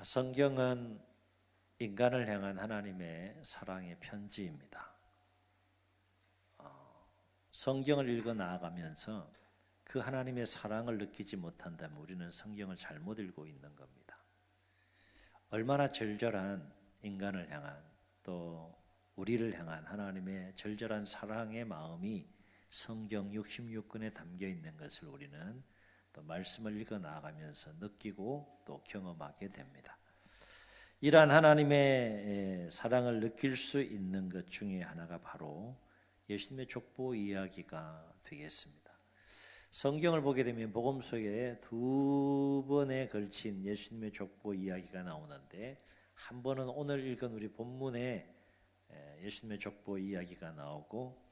성경은 인간을 향한 하나님의 사랑의 편지입니다. 성경을 읽어 나아가면서 그 하나님의 사랑을 느끼지 못한다면 우리는 성경을 잘못 읽고 있는 겁니다. 얼마나 절절한 인간을 향한 또 우리를 향한 하나님의 절절한 사랑의 마음이 성경 66권에 담겨 있는 것을 우리는 또 말씀을 읽어 나아가면서 느끼고 또 경험하게 됩니다. 이러한 하나님의 사랑을 느낄 수 있는 것 중에 하나가 바로 예수님의 족보 이야기가 되겠습니다. 성경을 보게 되면 복음 속에 두 번에 걸친 예수님의 족보 이야기가 나오는데, 한 번은 오늘 읽은 우리 본문에 예수님의 족보 이야기가 나오고,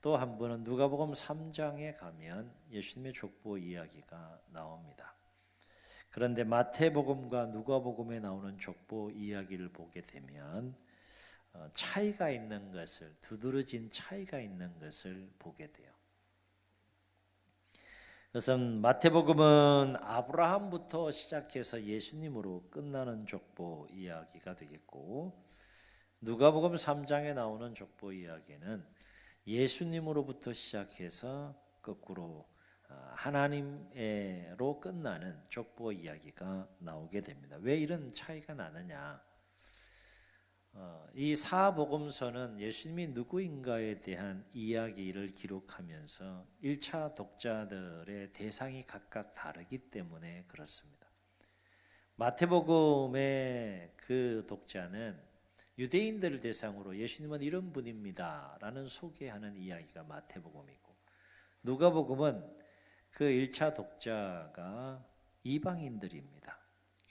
또 한 번은 누가복음 3장에 가면 예수님의 족보 이야기가 나옵니다. 그런데 마태복음과 누가복음에 나오는 족보 이야기를 보게 되면 차이가 있는 것을, 두드러진 차이가 있는 것을 보게 돼요. 그것은 마태복음은 아브라함부터 시작해서 예수님으로 끝나는 족보 이야기가 되겠고, 누가복음 3장에 나오는 족보 이야기는 예수님으로부터 시작해서 거꾸로 하나님으로 끝나는 족보 이야기가 나오게 됩니다. 왜 이런 차이가 나느냐? 이 사복음서는 예수님이 누구인가에 대한 이야기를 기록하면서 1차 독자들의 대상이 각각 다르기 때문에 그렇습니다. 마태복음의 그 독자는 유대인들을 대상으로 예수님은 이런 분입니다 라는 소개하는 이야기가 마태복음이고, 누가복음은 그 1차 독자가 이방인들입니다.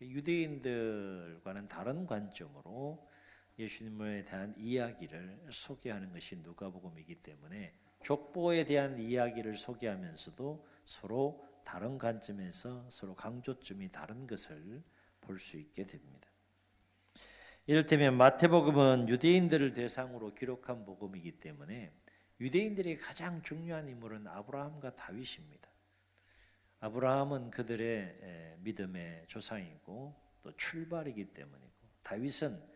유대인들과는 다른 관점으로 예수님에 대한 이야기를 소개하는 것이 누가복음이기 때문에 족보에 대한 이야기를 소개하면서도 서로 다른 관점에서 서로 강조점이 다른 것을 볼 수 있게 됩니다. 이를테면 마태복음은 유대인들을 대상으로 기록한 복음이기 때문에 유대인들이 가장 중요한 인물은 아브라함과 다윗입니다. 아브라함은 그들의 믿음의 조상이고 또 출발이기 때문이고, 다윗은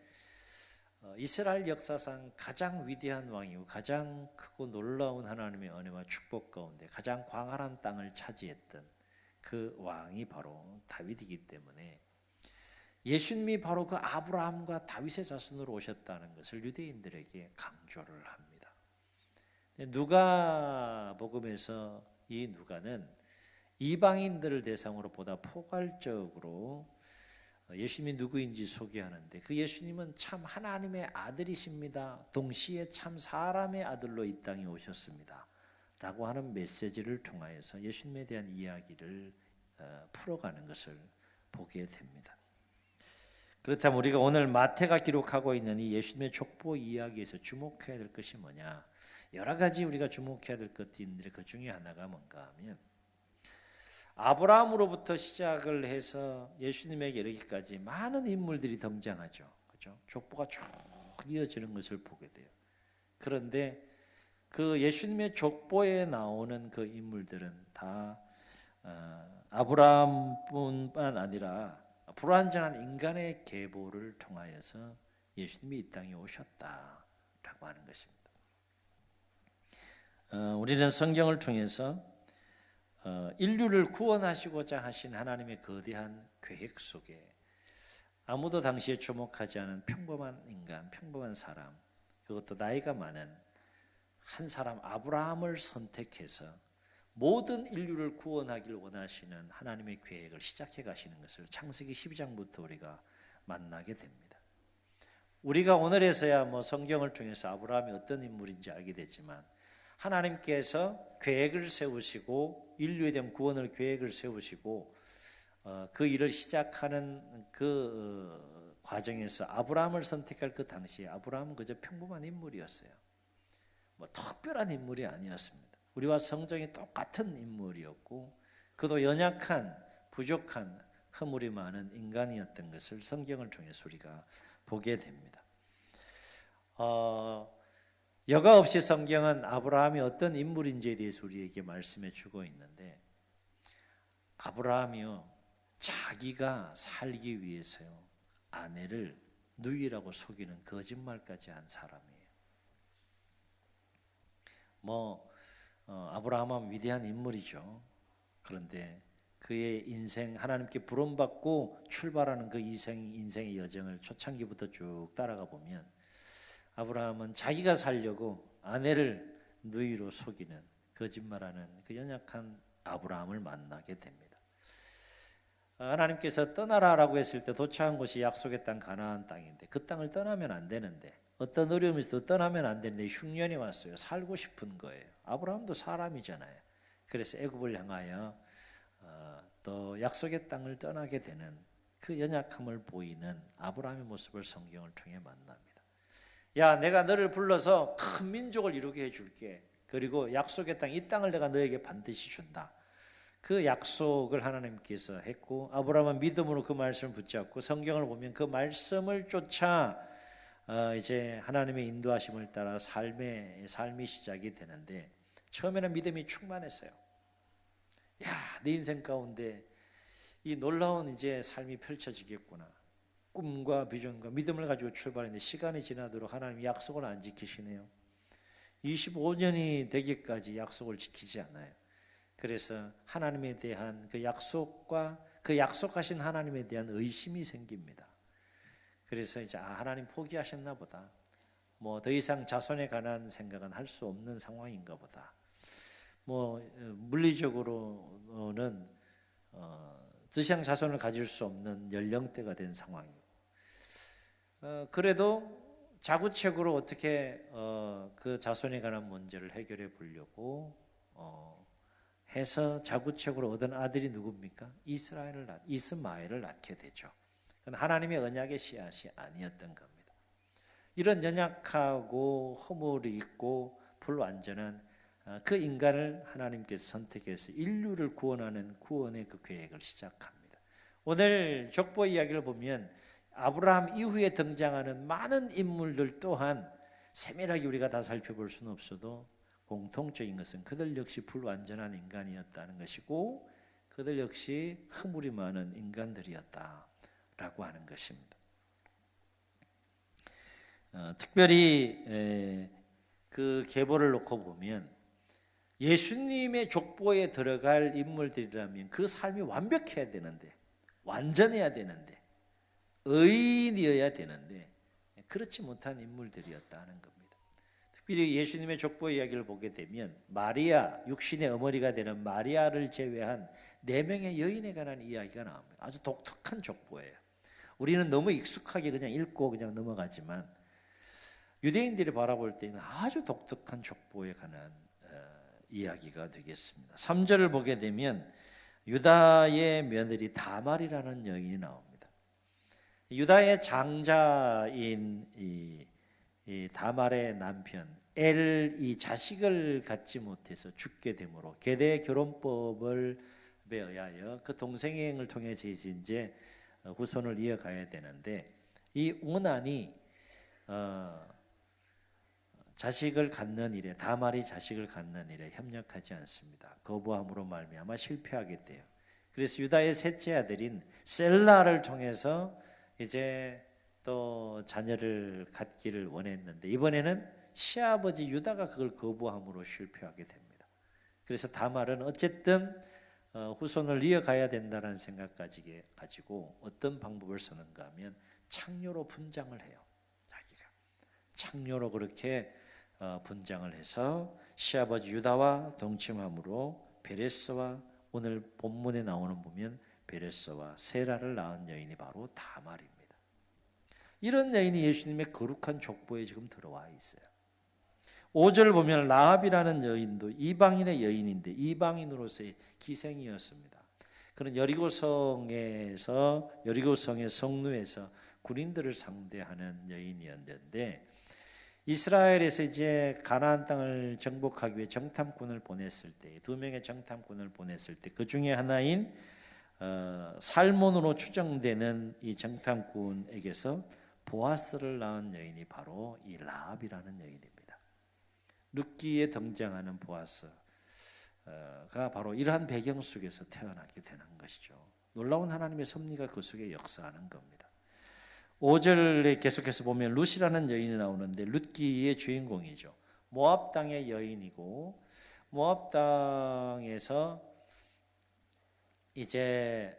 이스라엘 역사상 가장 위대한 왕이고 가장 크고 놀라운 하나님의 은혜와 축복 가운데 가장 광활한 땅을 차지했던 그 왕이 바로 다윗이기 때문에 예수님이 바로 그 아브라함과 다윗의 자손으로 오셨다는 것을 유대인들에게 강조를 합니다. 누가복음에서 이 누가는 이방인들을 대상으로 보다 포괄적으로 예수님이 누구인지 소개하는데, 그 예수님은 참 하나님의 아들이십니다. 동시에 참 사람의 아들로 이 땅에 오셨습니다 라고 하는 메시지를 통하여서 예수님에 대한 이야기를 풀어가는 것을 보게 됩니다. 그렇다면 우리가 오늘 마태가 기록하고 있는 이 예수님의 족보 이야기에서 주목해야 될 것이 뭐냐? 여러 가지 우리가 주목해야 될 것들인데 그 중에 하나가 뭔가 하면, 아브라함으로부터 시작을 해서 예수님에게 이르기까지 많은 인물들이 등장하죠. 그렇죠? 족보가 쭉 이어지는 것을 보게 돼요. 그런데 그 예수님의 족보에 나오는 그 인물들은 다 아브라함뿐만 아니라 불완전한 인간의 계보를 통하여서 예수님이 이 땅에 오셨다라고 하는 것입니다. 우리는 성경을 통해서 인류를 구원하시고자 하신 하나님의 거대한 계획 속에 아무도 당시에 주목하지 않은 평범한 인간, 평범한 사람, 그것도 나이가 많은 한 사람 아브라함을 선택해서 모든 인류를 구원하기를 원하시는 하나님의 계획을 시작해 가시는 것을 창세기 12장부터 우리가 만나게 됩니다. 우리가 오늘에서야 성경을 통해서 아브라함이 어떤 인물인지 알게 됐지만, 하나님께서 계획을 세우시고 인류에 대한 구원을 계획을 세우시고 그 일을 시작하는 그 과정에서 아브라함을 선택할 그 당시에 아브라함은 그저 평범한 인물이었어요. 특별한 인물이 아니었습니다. 우리와 성정이 똑같은 인물이었고, 그도 연약한, 부족한, 허물이 많은 인간이었던 것을 성경을 통해서 우리가 보게 됩니다. 여과 없이 성경은 아브라함이 어떤 인물인지에 대해서 우리에게 말씀해 주고 있는데, 아브라함이요, 자기가 살기 위해서요, 아내를 누이라고 속이는 거짓말까지 한 사람이에요. 아브라함은 위대한 인물이죠. 그런데 그의 인생, 하나님께 부름받고 출발하는 그 인생의 여정을 초창기부터 쭉 따라가 보면 아브라함은 자기가 살려고 아내를 누이로 속이는, 거짓말하는 그 연약한 아브라함을 만나게 됩니다. 하나님께서 떠나라라고 했을 때 도착한 곳이 약속의 땅 가나안 땅인데 그 땅을 떠나면 안 되는데, 어떤 어려움이 있어도 떠나면 안 되는데 흉년이 왔어요. 살고 싶은 거예요. 아브라함도 사람이잖아요. 그래서 애굽을 향하여 또 약속의 땅을 떠나게 되는 그 연약함을 보이는 아브라함의 모습을 성경을 통해 만납니다. 야, 내가 너를 불러서 큰 민족을 이루게 해줄게. 그리고 약속의 땅, 이 땅을 내가 너에게 반드시 준다. 그 약속을 하나님께서 했고 아브라함은 믿음으로 그 말씀을 붙잡고 성경을 보면 그 말씀을 쫓아 이제 하나님의 인도하심을 따라 삶이 시작이 되는데, 처음에는 믿음이 충만했어요. 야, 내 인생 가운데 이 놀라운 이제 삶이 펼쳐지겠구나. 꿈과 비전과 믿음을 가지고 출발했는데 시간이 지나도록 하나님이 약속을 안 지키시네요. 25년이 되기까지 약속을 지키지 않아요. 그래서 하나님에 대한 그 약속과 그 약속하신 하나님에 대한 의심이 생깁니다. 그래서 이제 하나님 포기하셨나 보다. 더 이상 자손에 관한 생각은 할 수 없는 상황인가 보다. 물리적으로는 더 이상 자손을 가질 수 없는 연령대가 된 상황이고, 그래도 자구책으로 어떻게 그 자손에 관한 문제를 해결해 보려고 해서 자구책으로 얻은 아들이 누굽니까? 이스마엘을 낳게 되죠. 하나님의 언약의 씨앗이 아니었던 겁니다. 이런 연약하고 허물이 있고 불완전한 그 인간을 하나님께서 선택해서 인류를 구원하는 구원의 그 계획을 시작합니다. 오늘 족보 이야기를 보면 아브라함 이후에 등장하는 많은 인물들 또한 세밀하게 우리가 다 살펴볼 수는 없어도 공통적인 것은 그들 역시 불완전한 인간이었다는 것이고 그들 역시 허물이 많은 인간들이었다라고 하는 것입니다. 특별히 그 계보를 놓고 보면 예수님의 족보에 들어갈 인물들이라면 그 삶이 완벽해야 되는데, 완전해야 되는데, 의인이어야 되는데 그렇지 못한 인물들이었다는 겁니다. 특별히 예수님의 족보 이야기를 보게 되면 마리아, 육신의 어머니가 되는 마리아를 제외한 4명의 여인에 관한 이야기가 나옵니다. 아주 독특한 족보예요. 우리는 너무 익숙하게 그냥 읽고 그냥 넘어가지만 유대인들이 바라볼 때는 아주 독특한 족보에 관한 이야기가 되겠습니다. 3절을 보게 되면 유다의 며느리 다말이라는 여인이 나옵니다. 유다의 장자인 이 다말의 남편 이 자식을 갖지 못해서 죽게 되므로 계대 결혼법에 의하여 그 동생을 통해서 이제 후손을 이어가야 되는데, 이 오난이 자식을 갖는 일에, 다말이 자식을 갖는 일에 협력하지 않습니다. 거부함으로 말미암아 실패하게 돼요. 그래서 유다의 셋째 아들인 셀라를 통해서 이제 또 자녀를 갖기를 원했는데 이번에는 시아버지 유다가 그걸 거부함으로 실패하게 됩니다. 그래서 다말은 어쨌든 후손을 이어가야 된다는 생각까지 가지고 어떤 방법을 쓰는가 하면 창녀로 분장을 해요. 자기가 창녀로 그렇게 분장을 해서 시아버지 유다와 동침함으로 베레스와, 오늘 본문에 나오는 보면 베레스와 세라를 낳은 여인이 바로 다말입니다. 이런 여인이 예수님의 거룩한 족보에 지금 들어와 있어요. 5절 보면 라합이라는 여인도 이방인의 여인인데 이방인으로서의 기생이었습니다. 그는 여리고성의 성루에서 군인들을 상대하는 여인이었는데, 이스라엘에서 이제 가나안 땅을 정복하기 위해 정탐꾼을 보냈을 때, 2명의 정탐꾼을 보냈을 때 그 중에 하나인 살몬으로 추정되는 이 정탐꾼에게서 보아스를 낳은 여인이 바로 이 라합이라는 여인입니다. 룻기에 등장하는 보아스가 바로 이러한 배경 속에서 태어나게 되는 것이죠. 놀라운 하나님의 섭리가 그 속에 역사하는 겁니다. 5절에 계속해서 보면 룻이라는 여인이 나오는데 룻기의 주인공이죠. 모압 땅의 여인이고 모압 땅에서 이제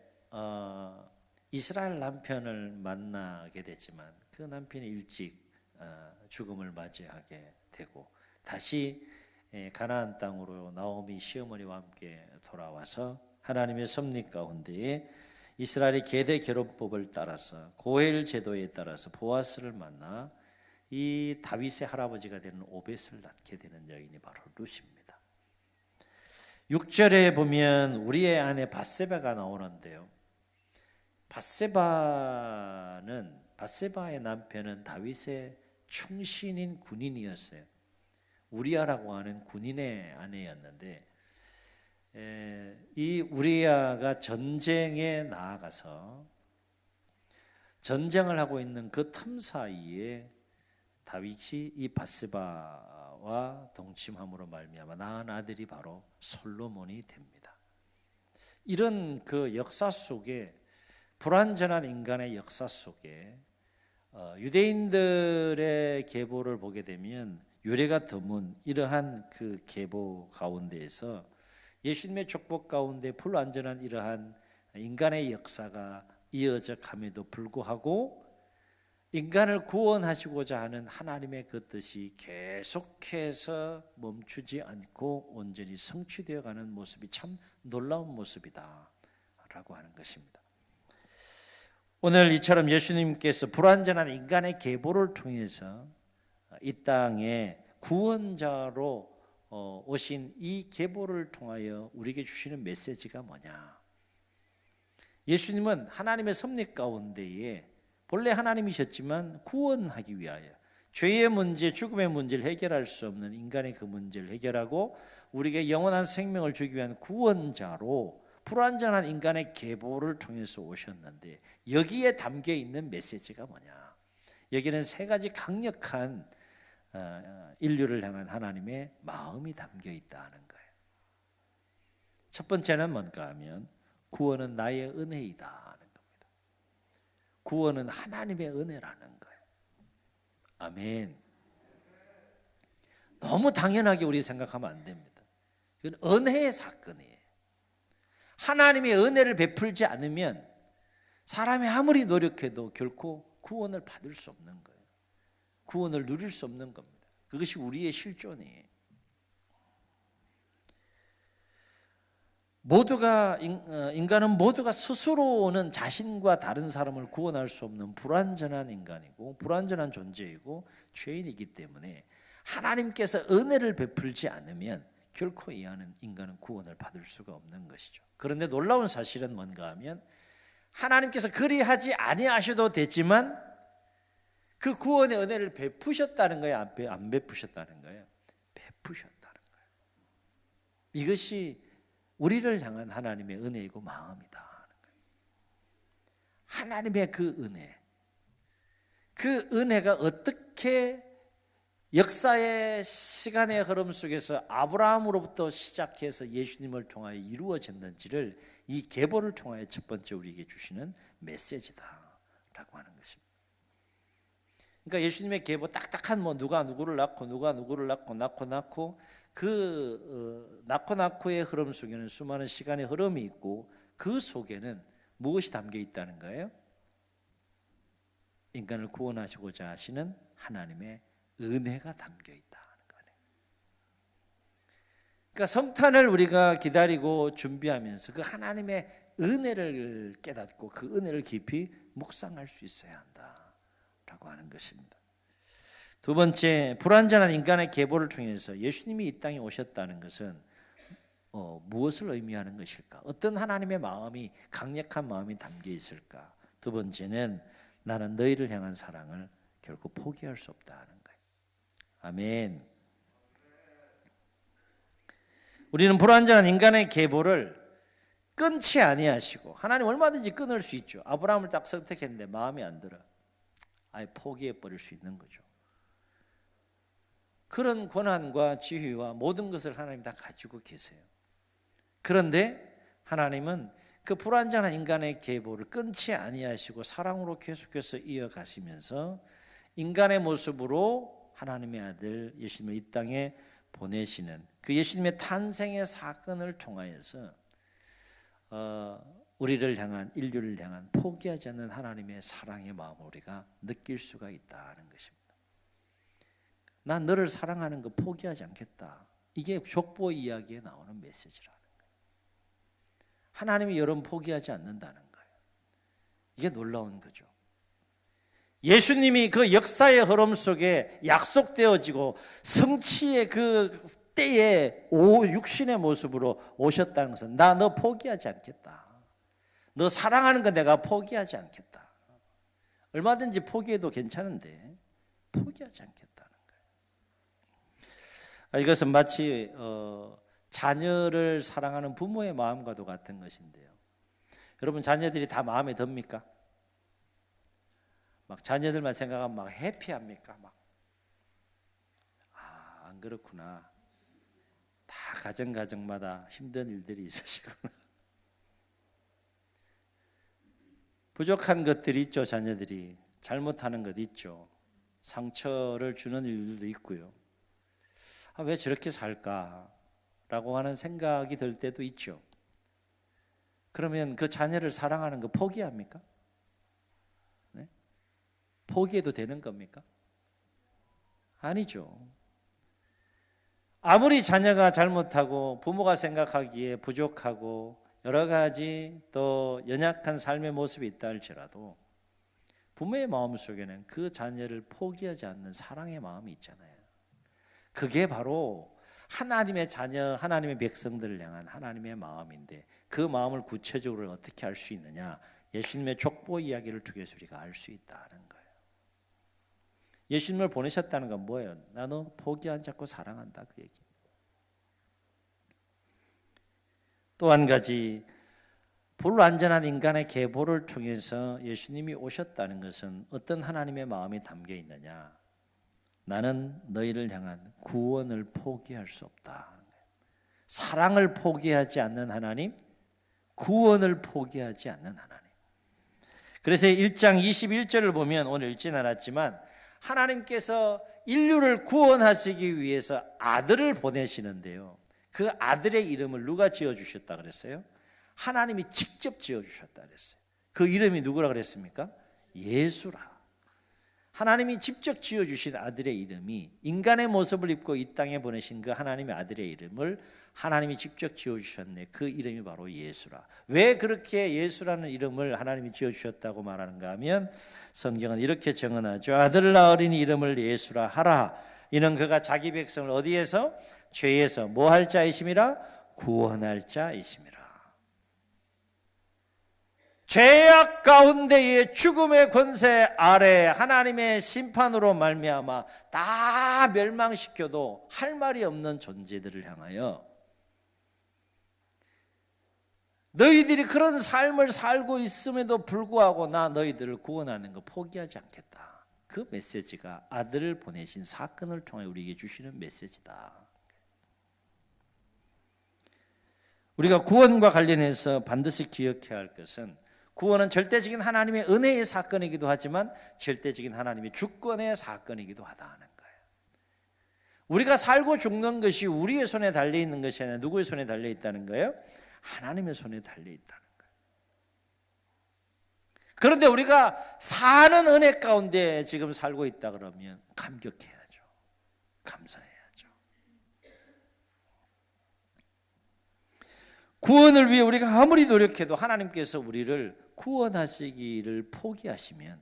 이스라엘 남편을 만나게 되지만 그 남편이 일찍 죽음을 맞이하게 되고 다시 가나안 땅으로 나오미 시어머니와 함께 돌아와서 하나님의 섭리 가운데에 이스라엘의 계대 결혼법을 따라서 고엘 제도에 따라서 보아스를 만나 이 다윗의 할아버지가 되는 오벳을 낳게 되는 여인이 바로 룻입니다. 6절에 보면 우리의 아내 밧세바가 나오는데요. 밧세바의 남편은 다윗의 충신인 군인이었어요. 우리아라고 하는 군인의 아내였는데 이 우리아가 전쟁에 나아가서 전쟁을 하고 있는 그 틈 사이에 다윗이 이 밧세바와 동침함으로 말미암아 낳은 아들이 바로 솔로몬이 됩니다. 이런 그 역사 속에 불완전한 인간의 역사 속에 유대인들의 계보를 보게 되면 유래가 드문 이러한 그 계보 가운데에서 예수님의 축복 가운데 불완전한 이러한 인간의 역사가 이어져 감에도 불구하고 인간을 구원하시고자 하는 하나님의 그 뜻이 계속해서 멈추지 않고 온전히 성취되어 가는 모습이 참 놀라운 모습이다 라고 하는 것입니다. 오늘 이처럼 예수님께서 불완전한 인간의 계보를 통해서 이 땅에 구원자로 오신 이 계보를 통하여 우리에게 주시는 메시지가 뭐냐? 예수님은 하나님의 섭리 가운데에 본래 하나님이셨지만 구원하기 위하여 죄의 문제, 죽음의 문제를 해결할 수 없는 인간의 그 문제를 해결하고 우리에게 영원한 생명을 주기 위한 구원자로 불완전한 인간의 계보를 통해서 오셨는데 여기에 담겨 있는 메시지가 뭐냐? 여기는 세 가지 강력한 인류를 향한 하나님의 마음이 담겨 있다는 거예요. 첫 번째는 뭔가 하면 구원은 나의 은혜이다 하는 겁니다. 구원은 하나님의 은혜라는 거예요. 아멘. 너무 당연하게 우리 생각하면 안 됩니다. 이건 은혜의 사건이에요. 하나님의 은혜를 베풀지 않으면 사람이 아무리 노력해도 결코 구원을 받을 수 없는 거예요. 구원을 누릴 수 없는 겁니다. 그것이 우리의 실존이에요. 인간은 모두가 스스로는 자신과 다른 사람을 구원할 수 없는 불완전한 인간이고 불완전한 존재이고 죄인이기 때문에 하나님께서 은혜를 베풀지 않으면 결코 이 안은 인간은 구원을 받을 수가 없는 것이죠. 그런데 놀라운 사실은 뭔가 하면 하나님께서 그리하지 아니하셔도 되지만 그 구원의 은혜를 베푸셨다는 거예요? 안 베푸셨다는 거예요? 베푸셨다는 거예요. 이것이 우리를 향한 하나님의 은혜이고 마음이다 하는 거예요. 하나님의 그 은혜, 그 은혜가 어떻게 역사의 시간의 흐름 속에서 아브라함으로부터 시작해서 예수님을 통하여 이루어졌는지를 이 계보를 통하여 첫 번째 우리에게 주시는 메시지다라고 하는 것입니다. 그러니까 예수님의 계보 딱딱한 누가 누구를 낳고 누가 누구를 낳고 그 낳고의 흐름 속에는 수많은 시간의 흐름이 있고 그 속에는 무엇이 담겨 있다는 거예요? 인간을 구원하시고자 하시는 하나님의 은혜가 담겨 있다는 거예요. 그러니까 성탄을 우리가 기다리고 준비하면서 그 하나님의 은혜를 깨닫고 그 은혜를 깊이 묵상할 수 있어야 한다라고 하는 것입니다. 두 번째, 불완전한 인간의 계보를 통해서 예수님이 이 땅에 오셨다는 것은 무엇을 의미하는 것일까? 어떤 하나님의 마음이, 강력한 마음이 담겨 있을까? 두 번째는 나는 너희를 향한 사랑을 결코 포기할 수 없다는 거예요. 아멘. 우리는 불완전한 인간의 계보를 끊지 아니하시고, 하나님 얼마든지 끊을 수 있죠. 아브라함을 딱 선택했는데 마음에 안 들어. 아예 포기해 버릴 수 있는 거죠. 그런 권한과 지휘와 모든 것을 하나님 다 가지고 계세요. 그런데 하나님은 그 불완전한 인간의 계보를 끊지 아니하시고 사랑으로 계속해서 이어가시면서 인간의 모습으로 하나님의 아들 예수님을 이 땅에 보내시는 그 예수님의 탄생의 사건을 통하여서 우리를 향한, 인류를 향한 포기하지 않는 하나님의 사랑의 마음을 우리가 느낄 수가 있다는 것입니다. 난 너를 사랑하는 거 포기하지 않겠다. 이게 족보 이야기에 나오는 메시지라는 거예요. 하나님이 여러분 포기하지 않는다는 거예요. 이게 놀라운 거죠. 예수님이 그 역사의 흐름 속에 약속되어지고 성취의 그 때에 육신의 모습으로 오셨다는 것은 나 너 포기하지 않겠다. 너 사랑하는 거 내가 포기하지 않겠다. 얼마든지 포기해도 괜찮은데 포기하지 않겠다는 거예요. 이것은 마치 자녀를 사랑하는 부모의 마음과도 같은 것인데요. 여러분 자녀들이 다 마음에 듭니까? 막 자녀들만 생각하면 막 해피합니까? 막 안 그렇구나. 다 가정마다 힘든 일들이 있으시구나. 부족한 것들이 있죠. 자녀들이 잘못하는 것 있죠. 상처를 주는 일들도 있고요. 왜 저렇게 살까라고 하는 생각이 들 때도 있죠. 그러면 그 자녀를 사랑하는 거 포기합니까? 네? 포기해도 되는 겁니까? 아니죠. 아무리 자녀가 잘못하고 부모가 생각하기에 부족하고 여러 가지 또 연약한 삶의 모습이 있다 할지라도 부모의 마음속에는 그 자녀를 포기하지 않는 사랑의 마음이 있잖아요. 그게 바로 하나님의 자녀, 하나님의 백성들을 향한 하나님의 마음인데 그 마음을 구체적으로 어떻게 알 수 있느냐? 예수님의 족보 이야기를 통해서 우리가 알 수 있다는 거예요. 예수님을 보내셨다는 건 뭐예요? 나 너 포기하지 않고 사랑한다 그 얘기. 또 한 가지 불완전한 인간의 계보를 통해서 예수님이 오셨다는 것은 어떤 하나님의 마음이 담겨 있느냐? 나는 너희를 향한 구원을 포기할 수 없다. 사랑을 포기하지 않는 하나님, 구원을 포기하지 않는 하나님. 그래서 1장 21절을 보면 오늘 읽진 않았지만 하나님께서 인류를 구원하시기 위해서 아들을 보내시는데요. 그 아들의 이름을 누가 지어주셨다 그랬어요? 하나님이 직접 지어주셨다 그랬어요. 그 이름이 누구라 그랬습니까? 예수라. 하나님이 직접 지어주신 아들의 이름이 인간의 모습을 입고 이 땅에 보내신 그 하나님의 아들의 이름을 하나님이 직접 지어주셨네. 그 이름이 바로 예수라. 왜 그렇게 예수라는 이름을 하나님이 지어주셨다고 말하는가 하면 성경은 이렇게 정언하죠. 아들 낳으리니 이름을 예수라 하라. 이는 그가 자기 백성을 어디에서? 죄에서 뭐 할 자이심이라? 구원할 자이심이라. 죄악 가운데의 죽음의 권세 아래 하나님의 심판으로 말미암아 다 멸망시켜도 할 말이 없는 존재들을 향하여 너희들이 그런 삶을 살고 있음에도 불구하고 나 너희들을 구원하는 거 포기하지 않겠다. 그 메시지가 아들을 보내신 사건을 통해 우리에게 주시는 메시지다. 우리가 구원과 관련해서 반드시 기억해야 할 것은 구원은 절대적인 하나님의 은혜의 사건이기도 하지만 절대적인 하나님의 주권의 사건이기도 하다는 거예요. 우리가 살고 죽는 것이 우리의 손에 달려있는 것이 아니라 누구의 손에 달려있다는 거예요? 하나님의 손에 달려있다는 거예요. 그런데 우리가 사는 은혜 가운데 지금 살고 있다 그러면 감격해야죠. 감사해야죠. 구원을 위해 우리가 아무리 노력해도 하나님께서 우리를 구원하시기를 포기하시면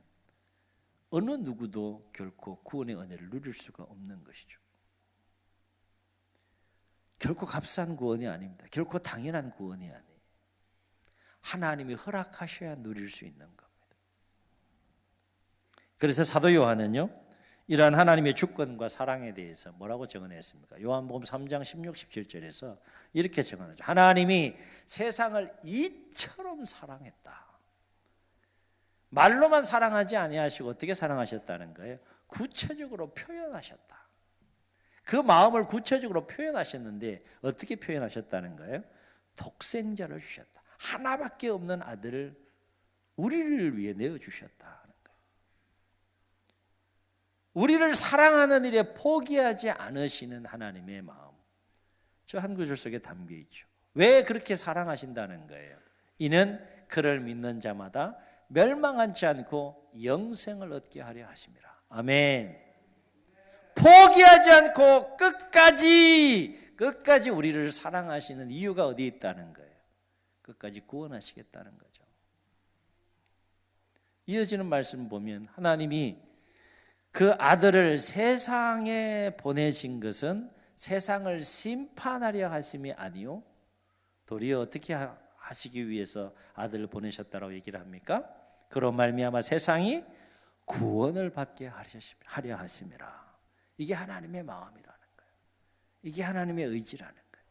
어느 누구도 결코 구원의 은혜를 누릴 수가 없는 것이죠. 결코 값싼 구원이 아닙니다. 결코 당연한 구원이 아니에요. 하나님이 허락하셔야 누릴 수 있는 겁니다. 그래서 사도 요한은요, 이러한 하나님의 주권과 사랑에 대해서 뭐라고 정언했습니까? 요한복음 3장 16, 17절에서 이렇게 정언하죠. 하나님이 세상을 이처럼 사랑했다. 말로만 사랑하지 아니하시고 어떻게 사랑하셨다는 거예요? 구체적으로 표현하셨다. 그 마음을 구체적으로 표현하셨는데 어떻게 표현하셨다는 거예요? 독생자를 주셨다. 하나밖에 없는 아들을 우리를 위해 내어주셨다는 거예요. 우리를 사랑하는 일에 포기하지 않으시는 하나님의 마음, 저 한 구절 속에 담겨 있죠. 왜 그렇게 사랑하신다는 거예요? 이는 그를 믿는 자마다 멸망하지 않고 영생을 얻게 하려 하심이라. 아멘. 포기하지 않고 끝까지 우리를 사랑하시는 이유가 어디 있다는 거예요? 끝까지 구원하시겠다는 거죠. 이어지는 말씀 보면 하나님이 그 아들을 세상에 보내신 것은 세상을 심판하려 하심이 아니요 도리어 어떻게 하시기 위해서 아들을 보내셨다고 얘기를 합니까? 그로 말미암아 세상이 구원을 받게 하려 하심이라. 이게 하나님의 마음이라는 거예요. 이게 하나님의 의지라는 거예요.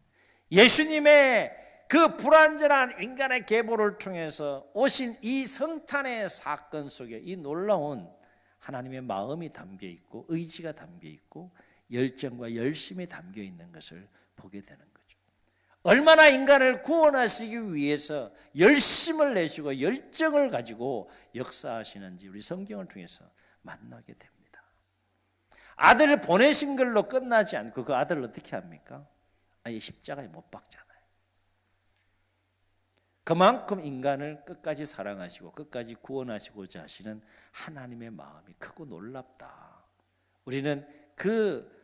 예수님의 그 불완전한 인간의 계보를 통해서 오신 이 성탄의 사건 속에 이 놀라운 하나님의 마음이 담겨 있고 의지가 담겨 있고 열정과 열심이 담겨 있는 것을 보게 되는 거죠. 얼마나 인간을 구원하시기 위해서 열심을 내시고 열정을 가지고 역사하시는지 우리 성경을 통해서 만나게 됩니다. 아들을 보내신 걸로 끝나지 않고 그 아들을 어떻게 합니까? 아예 십자가에 못 박잖아요. 그만큼 인간을 끝까지 사랑하시고 끝까지 구원하시고자 하시는 하나님의 마음이 크고 놀랍다. 우리는 그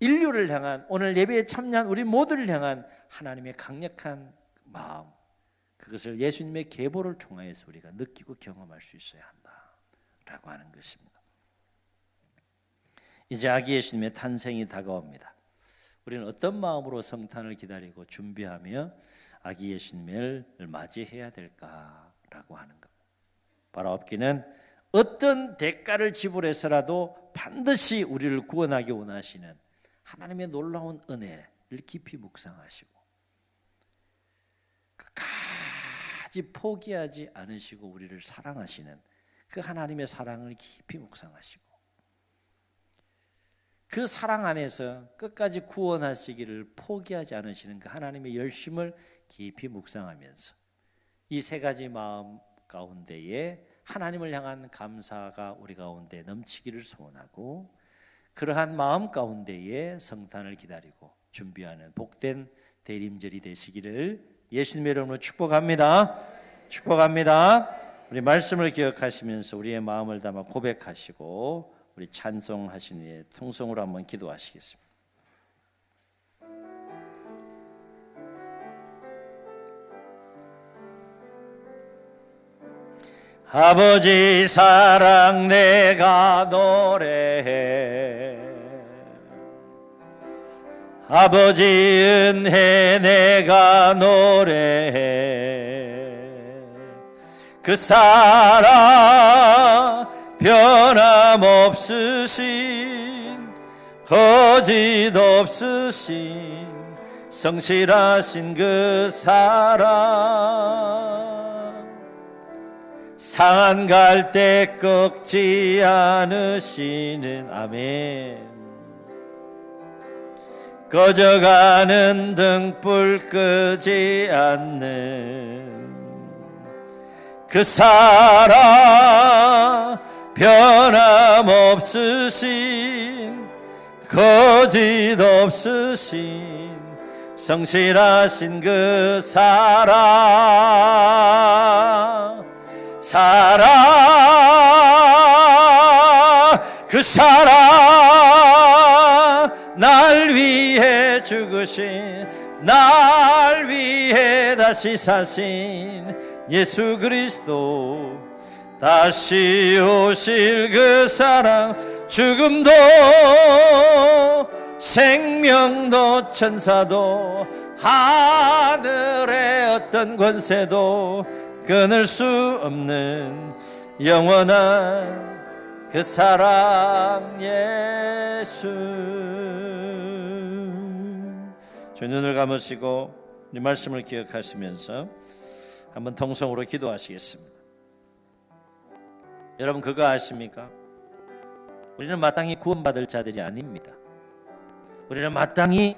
인류를 향한, 오늘 예배에 참여한 우리 모두를 향한 하나님의 강력한 마음, 그것을 예수님의 계보를 통하여서 우리가 느끼고 경험할 수 있어야 한다라고 하는 것입니다. 이제 아기 예수님의 탄생이 다가옵니다. 우리는 어떤 마음으로 성탄을 기다리고 준비하며 아기 예수님을 맞이해야 될까라고 하는 것. 바라옵기는 어떤 대가를 지불해서라도 반드시 우리를 구원하기 원하시는 하나님의 놀라운 은혜를 깊이 묵상하시고 끝까지 포기하지 않으시고 우리를 사랑하시는 그 하나님의 사랑을 깊이 묵상하시고 그 사랑 안에서 끝까지 구원하시기를 포기하지 않으시는 그 하나님의 열심을 깊이 묵상하면서 이 세 가지 마음 가운데에 하나님을 향한 감사가 우리 가운데 넘치기를 소원하고 그러한 마음 가운데에 성탄을 기다리고 준비하는 복된 대림절이 되시기를 예수님의 이름으로 축복합니다. 축복합니다. 우리 말씀을 기억하시면서 우리의 마음을 담아 고백하시고 우리 찬송하신 후에 통성으로 한번 기도하시겠습니다. 아버지 사랑 내가 노래해, 아버지 은혜 내가 노래해, 그 사랑 변함없으신 거짓 없으신 성실하신 그 사랑 상한 갈 때 꺾지 않으시는 아멘 꺼져가는 등불 끄지 않는 그 사랑 변함없으신 거짓 없으신 성실하신 그 사랑 그 사랑 날 위해 죽으신 날 위해 다시 사신 예수 그리스도 다시 오실 그 사랑 죽음도 생명도 천사도 하늘의 어떤 권세도 끊을 수 없는 영원한 그 사랑 예수. 저 눈을 감으시고 이 말씀을 기억하시면서 한번 통성으로 기도하시겠습니다. 여러분 그거 아십니까? 우리는 마땅히 구원받을 자들이 아닙니다. 우리는 마땅히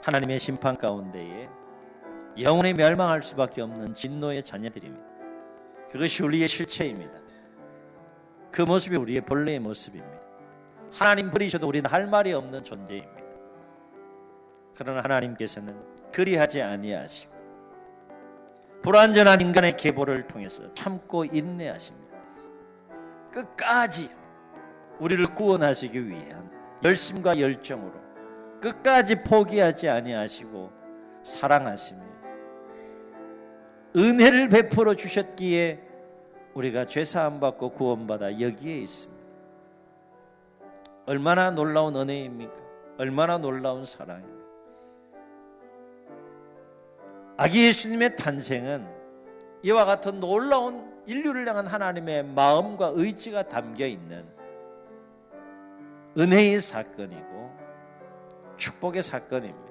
하나님의 심판 가운데에 영원히 멸망할 수밖에 없는 진노의 자녀들입니다. 그것이 우리의 실체입니다. 그 모습이 우리의 본래의 모습입니다. 하나님 버리셔도 우리는 할 말이 없는 존재입니다. 그러나 하나님께서는 그리하지 아니하시고 불완전한 인간의 계보를 통해서 참고 인내하십니다. 끝까지 우리를 구원하시기 위한 열심과 열정으로 끝까지 포기하지 아니하시고 사랑하십니다. 은혜를 베풀어 주셨기에 우리가 죄사함 받고 구원받아 여기에 있습니다. 얼마나 놀라운 은혜입니까? 얼마나 놀라운 사랑입니까? 아기 예수님의 탄생은 이와 같은 놀라운 인류를 향한 하나님의 마음과 의지가 담겨 있는 은혜의 사건이고 축복의 사건입니다.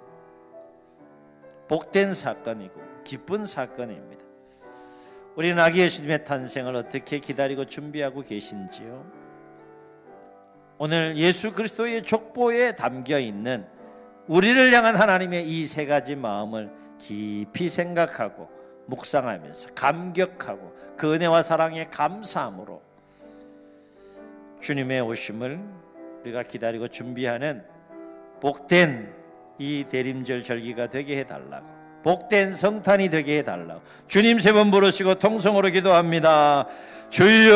복된 사건이고 기쁜 사건입니다. 우리는 아기 예수님의 탄생을 어떻게 기다리고 준비하고 계신지요? 오늘 예수 그리스도의 족보에 담겨 있는 우리를 향한 하나님의 이 세 가지 마음을 깊이 생각하고 묵상하면서 감격하고 그 은혜와 사랑에 감사함으로 주님의 오심을 우리가 기다리고 준비하는 복된 이 대림절 절기가 되게 해달라고, 복된 성탄이 되게 해달라고 주님 세 번 부르시고 통성으로 기도합니다. 주여